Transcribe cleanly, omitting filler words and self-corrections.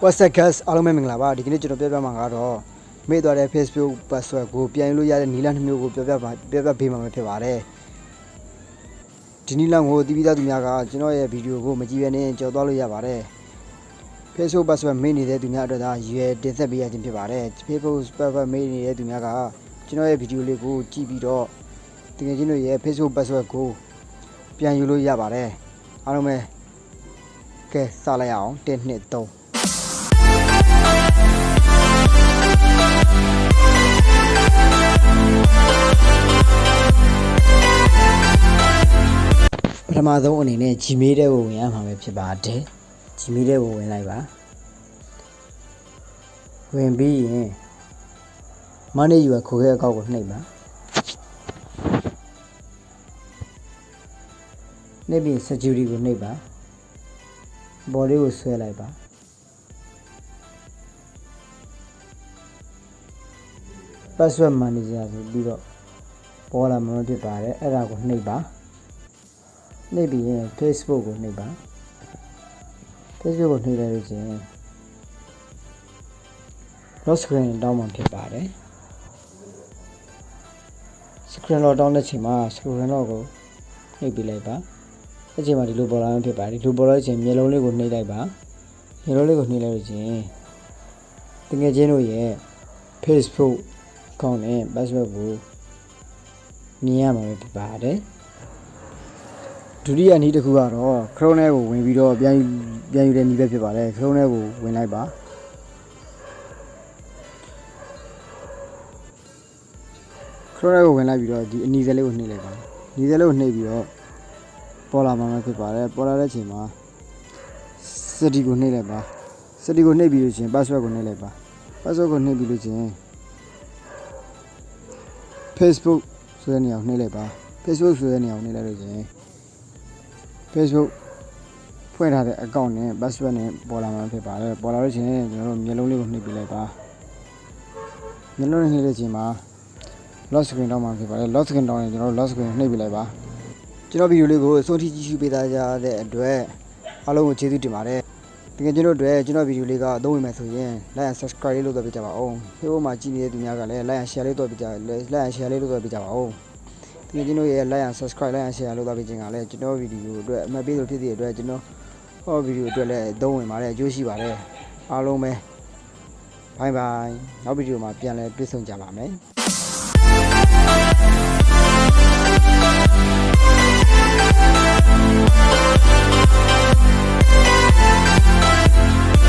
What's up guys အားလုံးပဲမင်္ဂလာပါဒီကနေ့ကျွန်တော်ပြောပြမှာကတော့မေ့သွားတဲ့ Facebook password ကိုပြန်ယူလို့ရတဲ့နည်းလမ်းတစ်မျိုးကိုပြောပြပေးမှာဖြစ်ပါတယ်ဒီနည်းလမ်းကိုတီးပြီးသားသူများကကျွန်တော်ရဲ့ဗီဒီယိုကိုမကြည့်ဘဲနဲ့ကြော်သွားလို့ရပါတယ် Facebook password မေ့နေတဲ့သူများအတွက်ဒါရွယ်တင်ဆက်ပေးရခြင်းဖြစ်ပါတယ် Facebook password မေ့နေတဲ့သူများကကျွန်တော်ရဲ့ဗီဒီယိုလေးကိုကြည့်ပြီးတော့တကယ်ချင်းတို့ရဲ့ Facebook password ကိုပြန်ယူလို့ရပါတယ်အားလုံးပဲကဲစလိုက်အောင်1 2 3ပထမဆုံးအနေနဲ့ Gmail တဲ့ကိုဝင်ရမှာပဲဖြစ်ပါတယ် Gmail တဲ့ကိုဝင်လိုက်ပါဝင်ပြီးရင် Money ယူခိုးခဲ့အကောင့်ကိုနှိပ်ပါနှိပ်ပြီး Security ကိုနှိပ်ပါဘော်လေးကိုဆွဲလိုက်ပါpassword manager ဆိုပြီးတော့ပေါ်လာမှာဖြစ်ပါတယ်အဲ့ဒါကိုနှိပ်ပါနှိပ်ပြီးရင် Facebook ကိုနှိပ်ပါ Facebook ကိုနှိပ်လိုက်လို့ချင်း lock screen တောင်းမှဖြစ်ပါတယ် screen lock တောင်းတဲ့ချိန်မှာ screen lock ကိုနှိပ်ပေးလိုက်ပါအဲ့ချိန်မှာဒီလိုပေါ်လာမှဖြစ်ပါတယ်ဒီလိုပေါ်လာချိန်မျက်လုံးလေးကိုနှိပ်လိုက်ပါမျက်လုံးလေးကိုနှိပ်လိုက်လို့ချင်းတကယ်ချင်းတို့ရဲ့ Facebook account နဲ့ password ကိုမြင်ရမှာဖြစ်ပါတယ်ဒုတိယနည်းတစ်ခုကတော့ Chrome ထဲကိုဝင်ပြီးတော့ပြန်ယူတဲ့နည်းပဲဖြစ်ပါတယ် Chrome ထဲကိုဝင်လိုက်ပါ Chrome ထဲကိုဝင်လိုက်ပြီးတော့ဒီအနီးစလေးကိုနှိပ်လိုက်ပါအနီးစလေးကိုနှိပ်ပြီးတော့ပေါ်လာမှာဖြစ်ပါတယ်ပေါ်လာတဲ့အချိန်မှာ setting ကိုနှိပ်လိုက်ပါ setting ကိုနှိပ်ပြီးလို့ရှိရင် password ကိုနှိပ်လိုက်ပါ password ကိုနှိပ်ပြီးလို့ရှိရင် Facebook ဆိုတဲ့နေရာကိုနှိပ်လိုက်ပါ Facebook ဆိုတဲ့နေရာကိုနှိပ်လိုက်လို့ရှိရင် Facebook ဖွင့်ထားတဲ့ account နဲ့ password နဲ့ပေါ်လာမှာဖြစ်ပါတယ်ပေါ်လာလို့ရှိရင်ကျွန်တော်တို့မျက်လုံးလေးကိုနှိပ်ပြလိုက်ပါမျက်လုံးနဲ့နှိပ်တဲ့ချိန်မှာ lock screen တောင်းမှာဖြစ်ပါတယ် lock screen တောင်းရင်ကျွန်တော်တို့ lock screen နှိပ်ပြလိုက်ပါကျွန်တော်ဗီဒီယိုလေးကိုအဆုံးထိကြည့်ရှုပေးသားကြတဲ့အတွက်အားလုံးကိုကျေးဇူးတင်ပါတယ်တကယ်ကျွန်တော်တို့ကျွန်တော်ဗီဒီယိုလေးကအသုံးဝင်မယ်ဆိုရင် like and subscribe လေးလုပ်တော့ပြကြပါဦး Facebook မှာကြည့်နေတဲ့သူများကလည်း like and share လေးလုပ်ပြကြ like and share လေးလုပ်တော့ပြကြပါဦးတကယ်ကျွန်တော်ရဲ့ like and subscribe like and share လုပ်တော့ပြခြင်းကလည်းကျွန်တော်ဗီဒီယိုအတွက်အမှတ်ပေးလို့ဖြစ်တဲ့အတွက်ကျွန်တော်ဗီဒီယိုအတွက်လည်းအသုံးဝင်ပါတယ်အကျိုးရှိပါတယ်အားလုံးပဲ bye bye နောက်ဗီဒီယိုမှာပြန်လည်တွေ့ဆုံကြပါမယ်